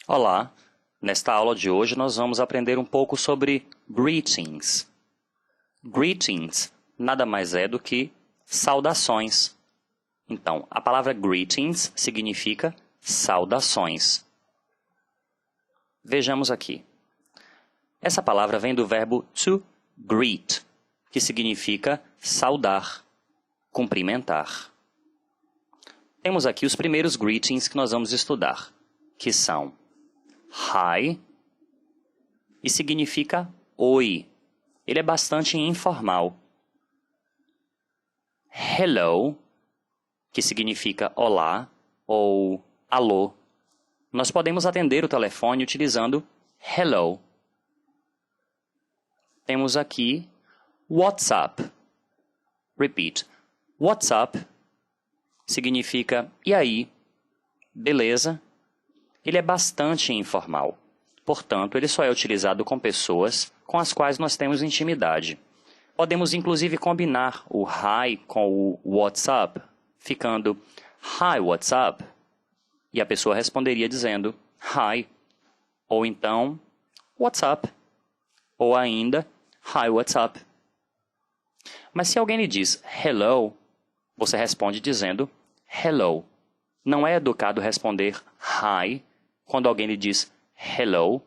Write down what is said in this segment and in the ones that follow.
Olá! Nesta aula de hoje nós vamos aprender um pouco sobre greetings. Greetings nada mais é do que saudações. Então, a palavra greetings significa saudações. Vejamos aqui. Essa palavra vem do verbo to greet, que significa saudar, cumprimentar. Temos aqui os primeiros greetings que nós vamos estudar, que são hi e significa oi. Ele é bastante informal. Hello, que significa olá ou alô. Nós podemos atender o telefone utilizando hello. Temos aqui WhatsApp. Repeat. WhatsApp significa e aí, beleza? Ele é bastante informal. Portanto, ele só é utilizado com pessoas com as quais nós temos intimidade. Podemos inclusive combinar o hi com o WhatsApp, ficando Hi, WhatsApp? E a pessoa responderia dizendo Hi, ou então WhatsApp, ou ainda Hi, WhatsApp. Mas se alguém lhe diz Hello, você responde dizendo Hello. Não é educado responder Hi quando alguém lhe diz Hello,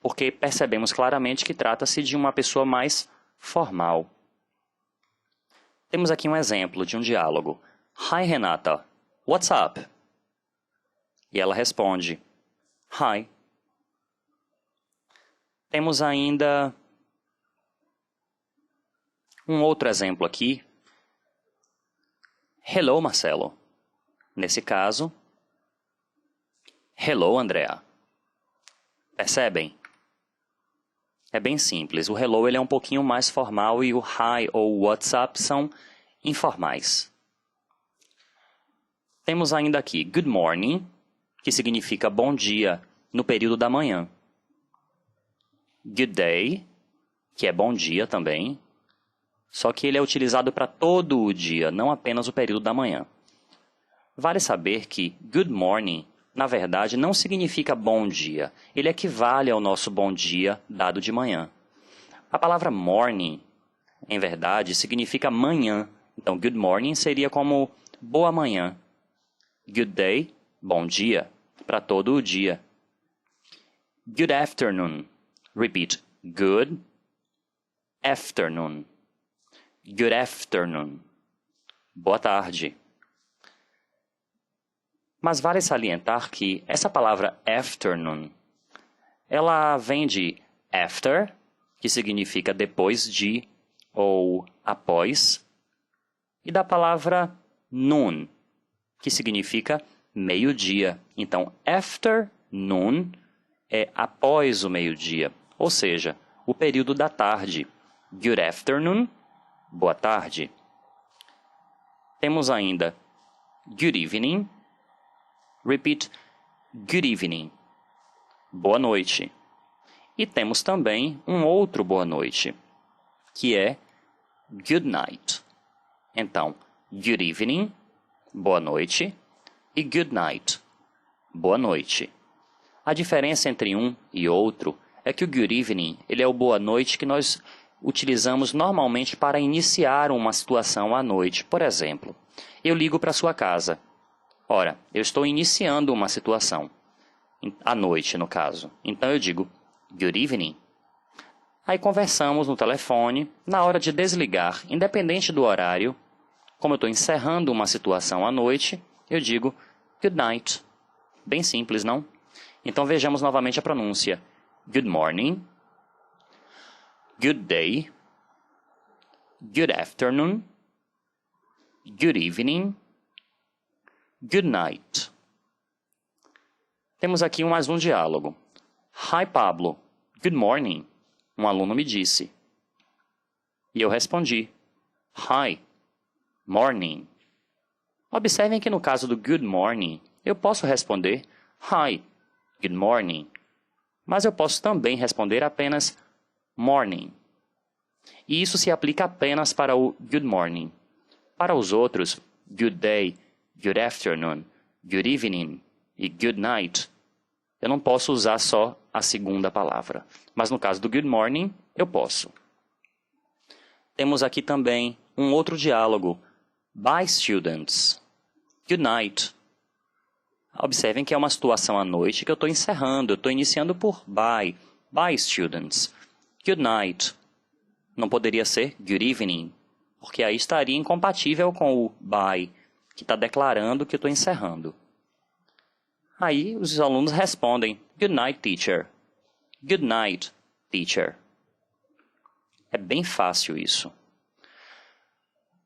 porque percebemos claramente que trata-se de uma pessoa mais formal. Temos aqui um exemplo de um diálogo. Hi, Renata. What's up? E ela responde Hi. Temos ainda um outro exemplo aqui. Hello, Marcelo. Nesse caso, hello, Andrea. Percebem? É bem simples. O hello ele é um pouquinho mais formal e o hi ou WhatsApp são informais. Temos ainda aqui good morning, que significa bom dia no período da manhã. Good day, que é bom dia também, só que ele é utilizado para todo o dia, não apenas o período da manhã. Vale saber que good morning, na verdade, não significa bom dia. Ele equivale ao nosso bom dia dado de manhã. A palavra morning, em verdade, significa manhã. Então, good morning seria como boa manhã. Good day, bom dia, para todo o dia. Good afternoon. Repeat. Good afternoon. Good afternoon. Boa tarde. Mas vale salientar que essa palavra afternoon, ela vem de after, que significa depois de ou após, e da palavra noon, que significa meio-dia. Então, afternoon é após o meio-dia, ou seja, o período da tarde. Good afternoon, boa tarde. Temos ainda good evening. Repeat, good evening. Boa noite. E temos também um outro boa noite, que é good night. Então, good evening, boa noite, e good night, boa noite. A diferença entre um e outro é que o good evening ele é o boa noite que nós utilizamos normalmente para iniciar uma situação à noite. Por exemplo, eu ligo para sua casa. Ora, eu estou iniciando uma situação, à noite no caso. Então eu digo, good evening. Aí conversamos no telefone, na hora de desligar, independente do horário. Como eu estou encerrando uma situação à noite, eu digo, good night. Bem simples, não? Então vejamos novamente a pronúncia. Good morning, good day, good afternoon, good evening, good night. Temos aqui mais um diálogo. Hi, Pablo. Good morning. Um aluno me disse. E eu respondi, Hi, morning. Observem que no caso do good morning, eu posso responder Hi, good morning. Mas eu posso também responder apenas morning. E isso se aplica apenas para o good morning. Para os outros, good day, good afternoon, good evening e good night, eu não posso usar só a segunda palavra. Mas no caso do good morning, eu posso. Temos aqui também um outro diálogo. Bye, students. Good night. Observem que é uma situação à noite que eu estou encerrando. Eu estou iniciando por bye. Bye, students. Good night. Não poderia ser good evening, porque aí estaria incompatível com o bye, que está declarando que eu estou encerrando. Aí os alunos respondem, Good night, teacher. Good night, teacher. É bem fácil isso.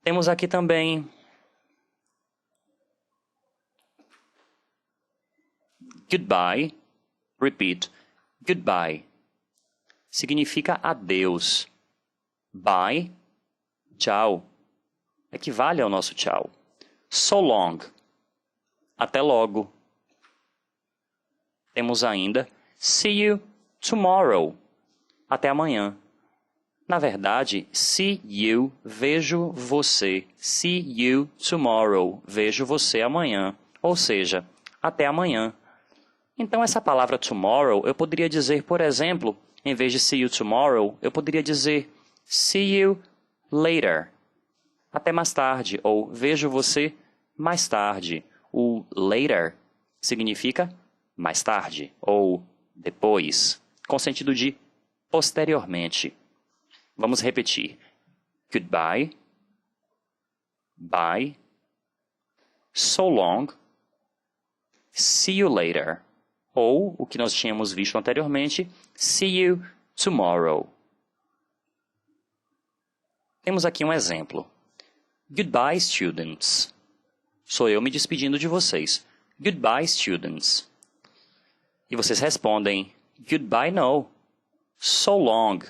Temos aqui também goodbye. Repeat. Goodbye. Significa adeus. Bye. Tchau. Equivale ao nosso tchau. So long. Até logo. Temos ainda see you tomorrow. Até amanhã. Na verdade, see you, vejo você. See you tomorrow, vejo você amanhã. Ou seja, até amanhã. Então, essa palavra tomorrow, eu poderia dizer, por exemplo, em vez de see you tomorrow, eu poderia dizer see you later. Até mais tarde, ou vejo você mais tarde. O later significa mais tarde, ou depois, com sentido de posteriormente. Vamos repetir. Goodbye. Bye. So long. See you later. Ou, o que nós tínhamos visto anteriormente, see you tomorrow. Temos aqui um exemplo. Goodbye, students. Sou eu me despedindo de vocês. Goodbye, students. E vocês respondem, Goodbye, no. So long.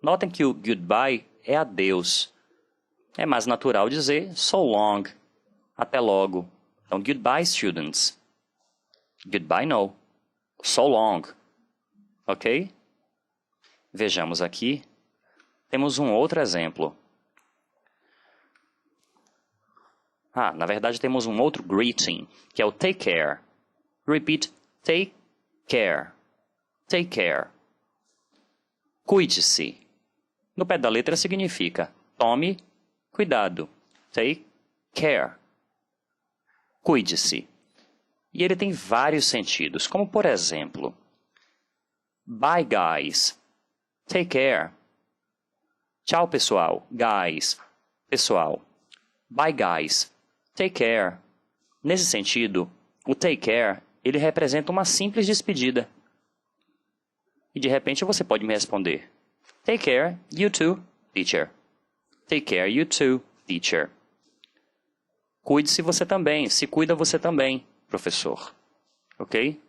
Notem que o goodbye é adeus. É mais natural dizer so long. Até logo. Então, goodbye, students. Goodbye, no. So long. Ok? Vejamos aqui. Temos um outro exemplo. Na verdade temos um outro greeting, que é o take care. Repeat, take care. Take care. Cuide-se. No pé da letra significa tome cuidado. Take care. Cuide-se. E ele tem vários sentidos, como por exemplo, bye guys. Take care. Tchau, pessoal. Guys. Pessoal. Bye guys. Take care. Nesse sentido, o take care, ele representa uma simples despedida. E de repente você pode me responder, Take care, you too, teacher. Take care, you too, teacher. Cuide-se você também. Se cuida você também, professor. Ok?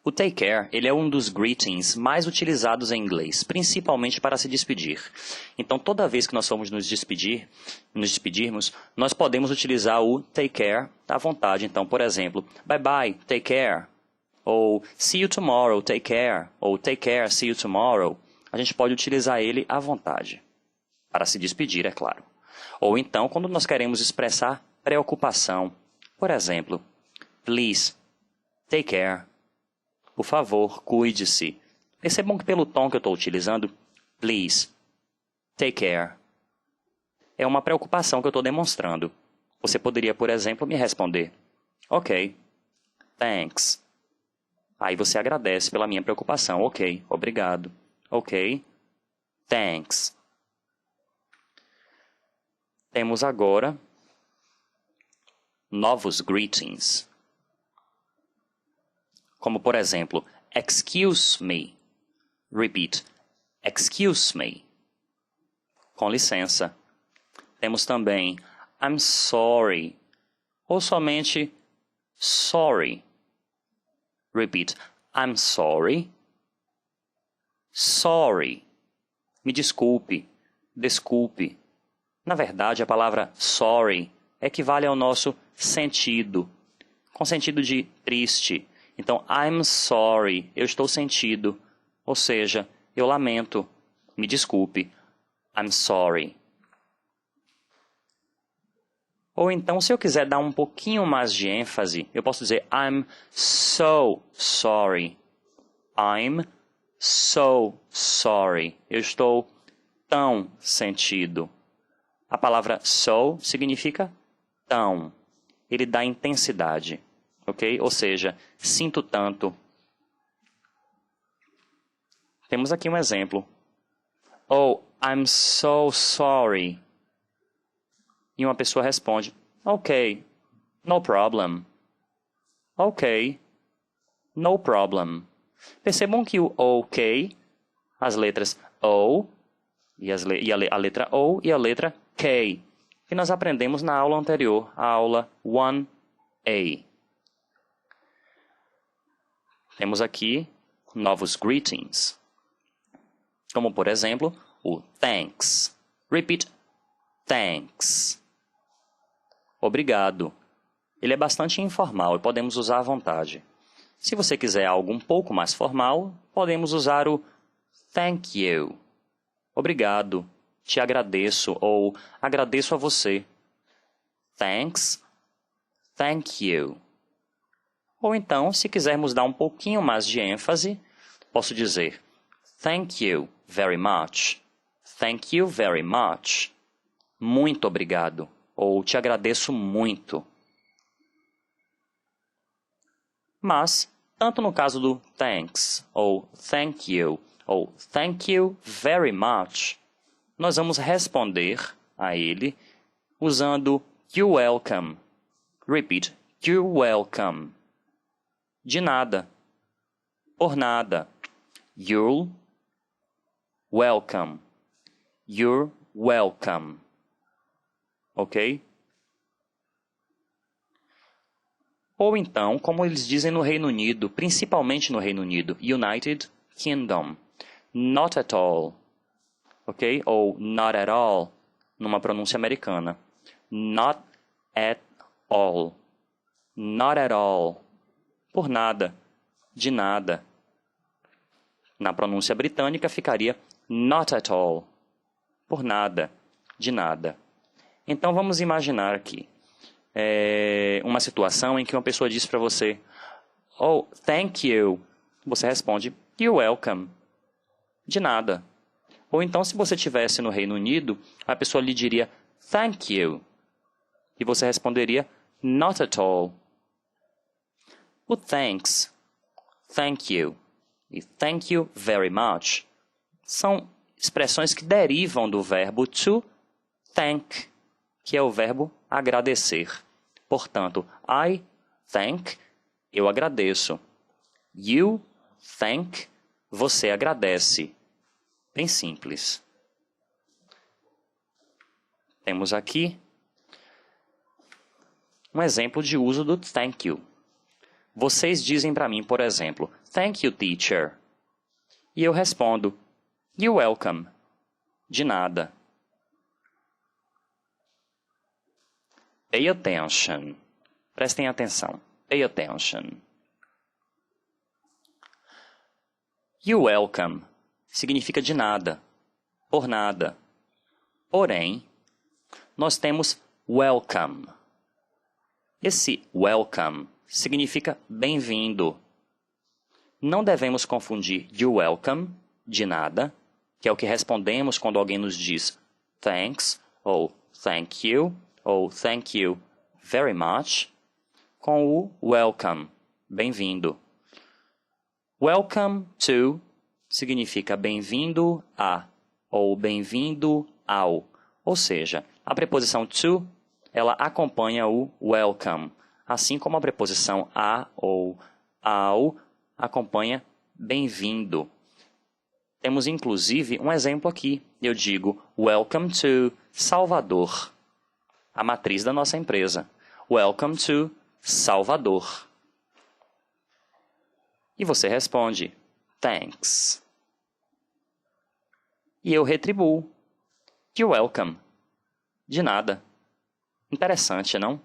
O take care, ele é um dos greetings mais utilizados em inglês, principalmente para se despedir. Então, toda vez que nós formos nos despedirmos, nós podemos utilizar o take care à vontade. Então, por exemplo, bye bye, take care. Ou see you tomorrow, take care. Ou take care, see you tomorrow. A gente pode utilizar ele à vontade. Para se despedir, é claro. Ou então, quando nós queremos expressar preocupação. Por exemplo, please, take care. Por favor, cuide-se. Percebam que pelo tom que eu estou utilizando, please, take care. É uma preocupação que eu estou demonstrando. Você poderia, por exemplo, me responder, ok, thanks. Aí você agradece pela minha preocupação. Ok, obrigado. Ok, thanks. Temos agora novos greetings. Como, por exemplo, excuse me. Repeat, excuse me. Com licença. Temos também I'm sorry. Ou somente sorry. Repeat, I'm sorry. Sorry. me desculpe, desculpe. Na verdade, a palavra sorry equivale ao nosso sentido, com sentido de triste. Então, I'm sorry, eu estou sentido. Ou seja, eu lamento, me desculpe, I'm sorry. Ou então, se eu quiser dar um pouquinho mais de ênfase, eu posso dizer I'm so sorry. I'm so sorry. Eu estou tão sentido. A palavra so significa tão. Ele dá intensidade, ok? Ou seja, sinto tanto. Temos aqui um exemplo. Oh, I'm so sorry. E uma pessoa responde, ok, no problem. Ok, no problem. Percebam que o ok, as letras O, a letra O e a letra K, que nós aprendemos na aula anterior, a aula 1A. Temos aqui novos greetings, como por exemplo, o thanks. Repeat, thanks. Obrigado. Ele é bastante informal e podemos usar à vontade. Se você quiser algo um pouco mais formal, podemos usar o thank you. Obrigado, te agradeço ou agradeço a você. Thanks, thank you. Ou então, se quisermos dar um pouquinho mais de ênfase, posso dizer thank you very much. Thank you very much. Muito obrigado. Ou te agradeço muito. Mas, tanto no caso do thanks, ou thank you very much, nós vamos responder a ele usando you're welcome. Repeat, you're welcome. De nada. Por nada. You're welcome. You're welcome. Ok? Ou então, como eles dizem no Reino Unido, principalmente no Reino Unido, United Kingdom, not at all. Ok? Ou not at all, numa pronúncia americana. Not at all. Not at all. Por nada. De nada. Na pronúncia britânica ficaria not at all. Por nada. De nada. Então vamos imaginar aqui uma situação em que uma pessoa diz para você oh, thank you. Você responde you're welcome. De nada. Ou então se você estivesse no Reino Unido, a pessoa lhe diria thank you. E você responderia not at all. O thanks, thank you e thank you very much são expressões que derivam do verbo to thank, que é o verbo agradecer. Portanto, I thank, eu agradeço. You thank, você agradece. Bem simples. Temos aqui um exemplo de uso do thank you. Vocês dizem para mim, por exemplo, thank you, teacher. E eu respondo, you're welcome. De nada. Pay attention. Prestem atenção. Pay attention. You're welcome significa de nada, por nada. Porém, nós temos welcome. Esse welcome significa bem-vindo. Não devemos confundir you're welcome, de nada, que é o que respondemos quando alguém nos diz thanks, ou thank you very much, com o welcome, bem-vindo. Welcome to significa bem-vindo a, ou bem-vindo ao. Ou seja, a preposição to, ela acompanha o welcome, assim como a preposição a ou ao acompanha bem-vindo. Temos inclusive um exemplo aqui. Eu digo welcome to Salvador, a matriz da nossa empresa. Welcome to Salvador. E você responde thanks. E eu retribuo. You're welcome. De nada. Interessante, não?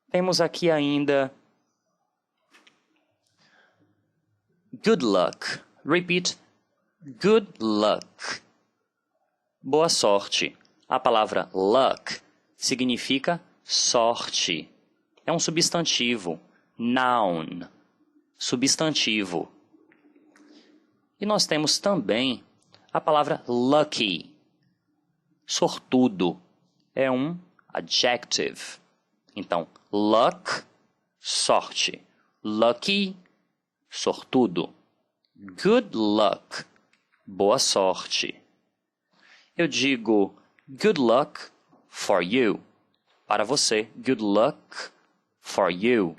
Temos aqui ainda good luck. Repeat. Good luck. Boa sorte. A palavra luck significa sorte. É um substantivo. Noun. Substantivo. E nós temos também a palavra lucky. Sortudo. É um adjective. Então, luck, sorte. Lucky, sortudo. Good luck, boa sorte. Eu digo good luck for you. Para você, good luck for you.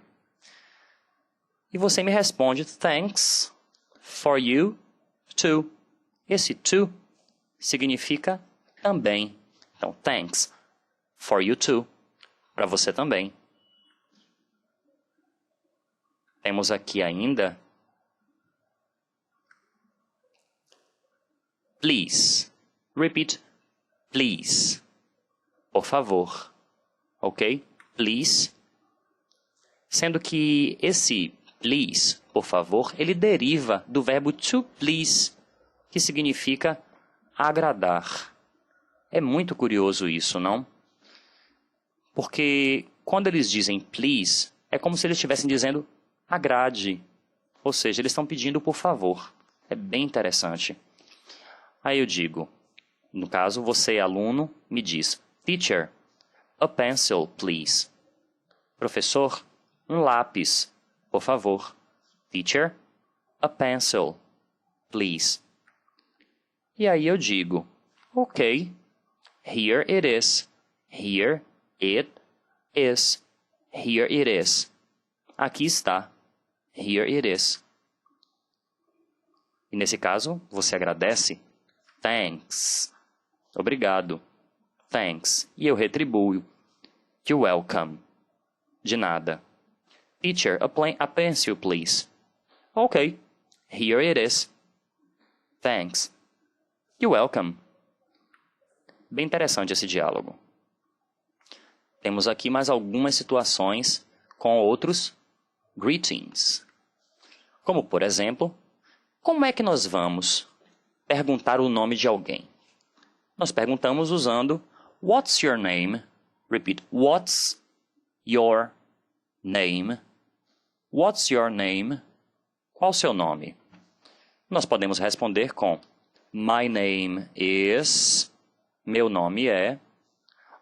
E você me responde thanks for you too. Esse too significa também. Então, thanks for you too. Para você também. Temos aqui ainda please. Repeat. Please. Por favor. Ok? Please. Sendo que esse please, por favor, ele deriva do verbo to please, que significa agradar. É muito curioso isso, não? Porque quando eles dizem please, é como se eles estivessem dizendo agrade. Ou seja, eles estão pedindo por favor. É bem interessante. Aí eu digo, no caso, você, aluno, me diz, Teacher, a pencil, please. Professor, um lápis, por favor. Teacher, a pencil, please. E aí eu digo, ok, here it is. Here it is. Here it is. Aqui está. Here it is. E nesse caso, você agradece. Thanks. Obrigado. Thanks. E eu retribuo. You're welcome. De nada. Teacher, a pencil, please. Ok. Here it is. Thanks. You're welcome. Bem interessante esse diálogo. Temos aqui mais algumas situações com outros greetings. Como, por exemplo, como é que nós vamos perguntar o nome de alguém? Nós perguntamos usando What's your name? Repeat. What's your name? What's your name? Qual o seu nome? Nós podemos responder com My name is... Meu nome é...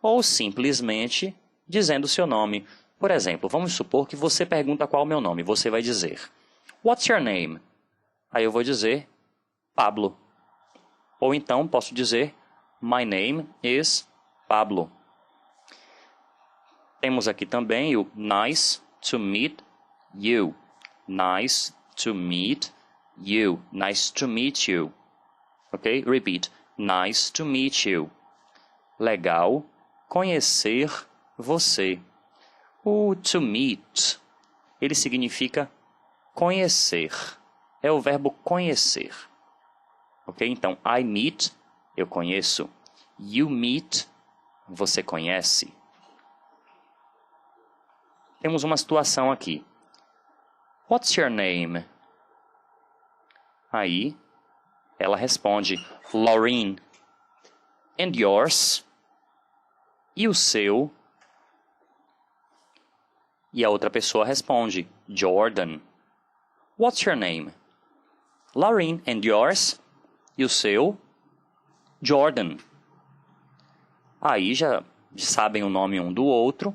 Ou simplesmente dizendo o seu nome. Por exemplo, vamos supor que você pergunta qual é o meu nome. Você vai dizer What's your name? Aí eu vou dizer Pablo. Ou então posso dizer My name is Pablo. Temos aqui também o Nice to meet you. Nice to meet you. Nice to meet you. Ok? Repeat. Nice to meet you. Legal conhecer você. O to meet, ele significa conhecer. É o verbo conhecer. Ok? Então, I meet, eu conheço. You meet, você conhece. Temos uma situação aqui. What's your name? Aí, ela responde, Laureen. And yours? E o seu? E a outra pessoa responde, Jordan. What's your name? Laureen. And yours? E o seu? Jordan. Aí já sabem o nome um do outro.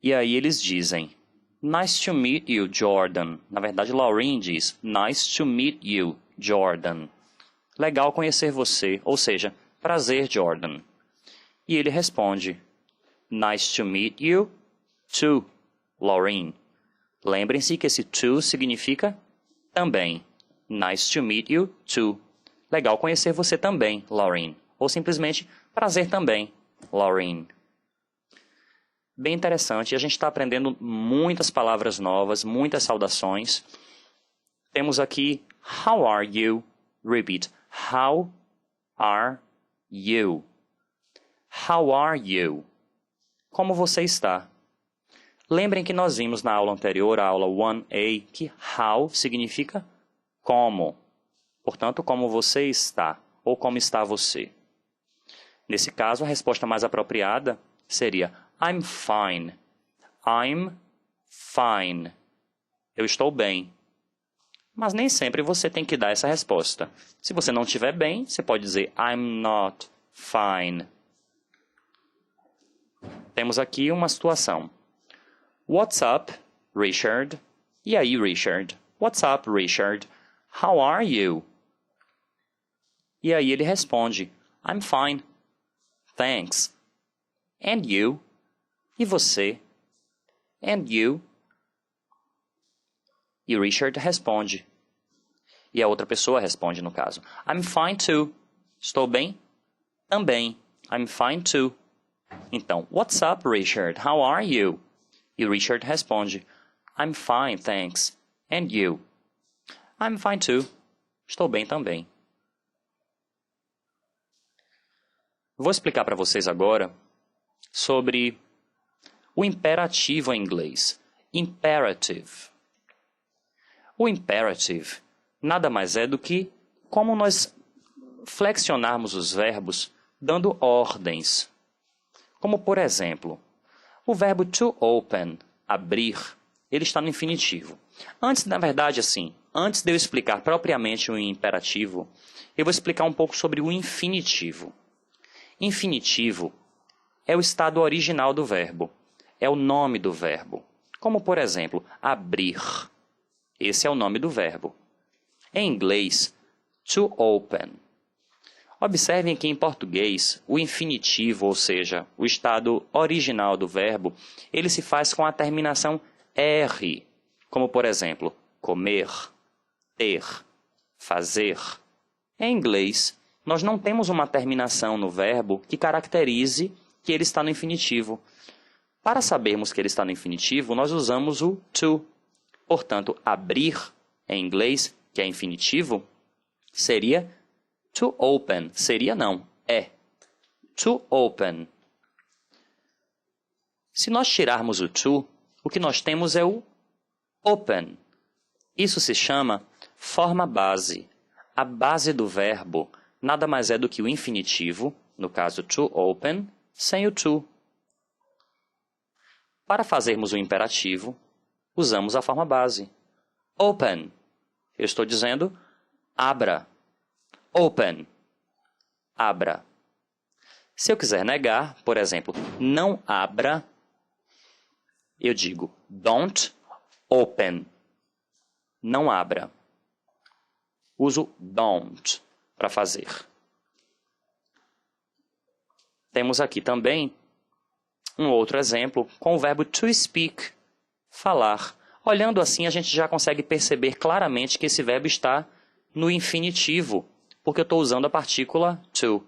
E aí eles dizem, Nice to meet you, Jordan. Na verdade, Laureen diz, Nice to meet you, Jordan. Legal conhecer você. Ou seja, prazer, Jordan. E ele responde, Nice to meet you, too, Laureen. Lembrem-se que esse to significa também. Nice to meet you, too. Legal conhecer você também, Laureen. Ou simplesmente, prazer também, Laureen. Bem interessante. A gente está aprendendo muitas palavras novas, muitas saudações. Temos aqui, How are you? Repeat. How are you? How are you? Como você está? Lembrem que nós vimos na aula anterior, a aula 1A, que how significa como. Portanto, como você está, ou como está você. Nesse caso, a resposta mais apropriada seria I'm fine. I'm fine. Eu estou bem. Mas nem sempre você tem que dar essa resposta. Se você não estiver bem, você pode dizer I'm not fine. Temos aqui uma situação. What's up, Richard? E aí, Richard? What's up, Richard? How are you? E aí ele responde, I'm fine. Thanks. And you? E você? And you? E o Richard responde. E a outra pessoa responde, no caso. I'm fine too. Estou bem? Também. I'm fine too. Então, what's up, Richard? How are you? E o Richard responde, I'm fine, thanks. And you? I'm fine too. Estou bem também. Vou explicar para vocês agora sobre o imperativo em inglês. Imperative. O imperative nada mais é do que como nós flexionarmos os verbos dando ordens. Como, por exemplo, o verbo to open, abrir, ele está no infinitivo. Antes de eu explicar propriamente o imperativo, eu vou explicar um pouco sobre o infinitivo. Infinitivo é o estado original do verbo, é o nome do verbo. Como, por exemplo, abrir. Esse é o nome do verbo. Em inglês, to open. Observem que em português, o infinitivo, ou seja, o estado original do verbo, ele se faz com a terminação R, como por exemplo, comer, ter, fazer. Em inglês, nós não temos uma terminação no verbo que caracterize que ele está no infinitivo. Para sabermos que ele está no infinitivo, nós usamos o to. Portanto, abrir, em inglês, que é infinitivo, seria to open. Seria não, é. To open. Se nós tirarmos o to, o que nós temos é o open. Isso se chama forma base. A base do verbo nada mais é do que o infinitivo, no caso to open, sem o to. Para fazermos o imperativo, usamos a forma base. Open. Eu estou dizendo abra. Open. Abra. Se eu quiser negar, por exemplo, não abra, eu digo don't open. Não abra. Uso don't para fazer. Temos aqui também um outro exemplo com o verbo to speak, falar. Olhando assim, a gente já consegue perceber claramente que esse verbo está no infinitivo, porque eu estou usando a partícula to.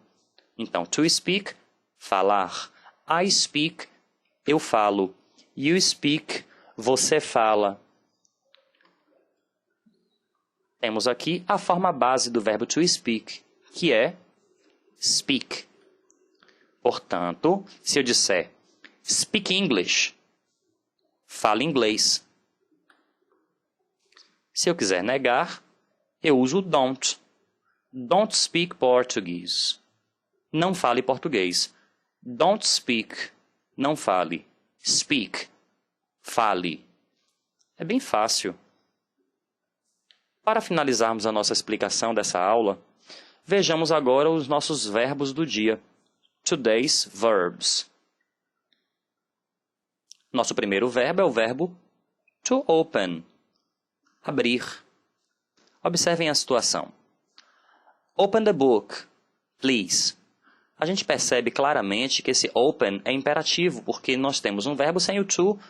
Então, to speak, falar. I speak, eu falo. You speak, você fala. Temos aqui a forma base do verbo to speak, que é speak. Portanto, se eu disser speak English, fale inglês. Se eu quiser negar, eu uso don't. Don't speak Portuguese. Não fale português. Don't speak. Não fale. Speak. Fale. É bem fácil. Para finalizarmos a nossa explicação dessa aula, vejamos agora os nossos verbos do dia. Today's verbs. Nosso primeiro verbo é o verbo to open. Abrir. Observem a situação. Open the book, please. A gente percebe claramente que esse open é imperativo, porque nós temos um verbo sem o to,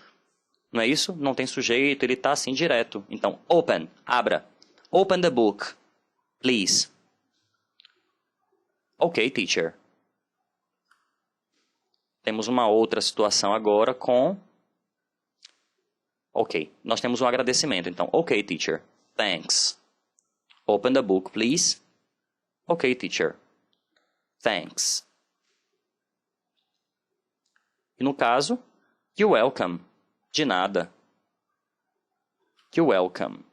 não é isso? Não tem sujeito, ele está assim direto. Então, open, abra. Open the book, please. Ok, teacher. Temos uma outra situação agora com... Ok, nós temos um agradecimento. Então, ok, teacher. Thanks. Open the book, please. Ok, teacher. Thanks. E no caso, you're welcome. De nada. You're welcome.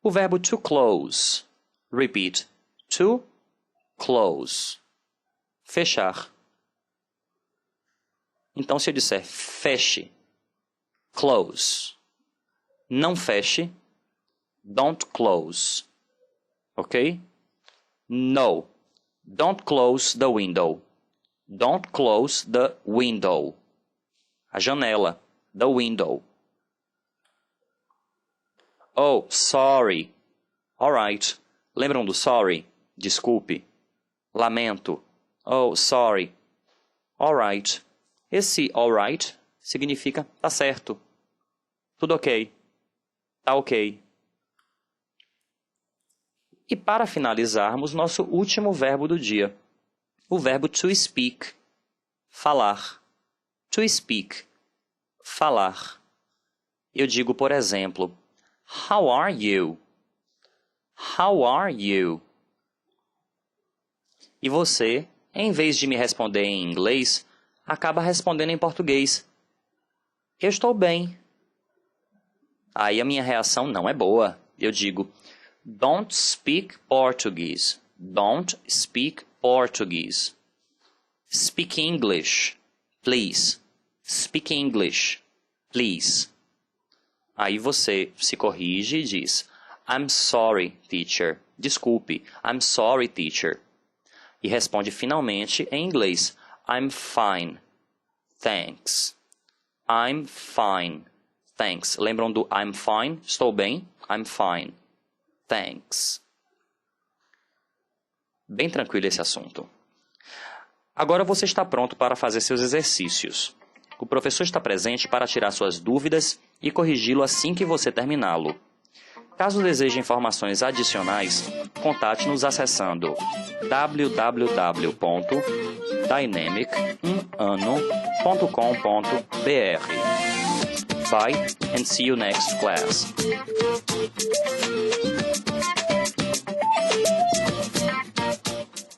O verbo to close. Repeat. To close. Fechar. Então, se eu disser feche, close. Não feche, don't close. Ok? No. Don't close the window. Don't close the window. A janela. The window. Oh, sorry. Alright. Lembram do sorry? Desculpe. Lamento. Oh, sorry. Alright. Esse alright significa tá certo. Tudo ok. Tá ok. E para finalizarmos, nosso último verbo do dia. O verbo to speak. Falar. To speak. Falar. Eu digo, por exemplo, How are you? How are you? E você, em vez de me responder em inglês, acaba respondendo em português. Eu estou bem. Aí a minha reação não é boa. Eu digo, Don't speak Portuguese. Don't speak Portuguese. Speak English, please. Speak English, please. Aí você se corrige e diz, I'm sorry, teacher. Desculpe, I'm sorry, teacher. E responde finalmente em inglês, I'm fine, thanks. I'm fine, thanks. Lembram do I'm fine? Estou bem? I'm fine, thanks. Bem tranquilo esse assunto. Agora você está pronto para fazer seus exercícios. O professor está presente para tirar suas dúvidas e corrigi-lo assim que você terminá-lo. Caso deseje informações adicionais, contate-nos acessando www.dynamic1ano.com.br. Bye and see you next class.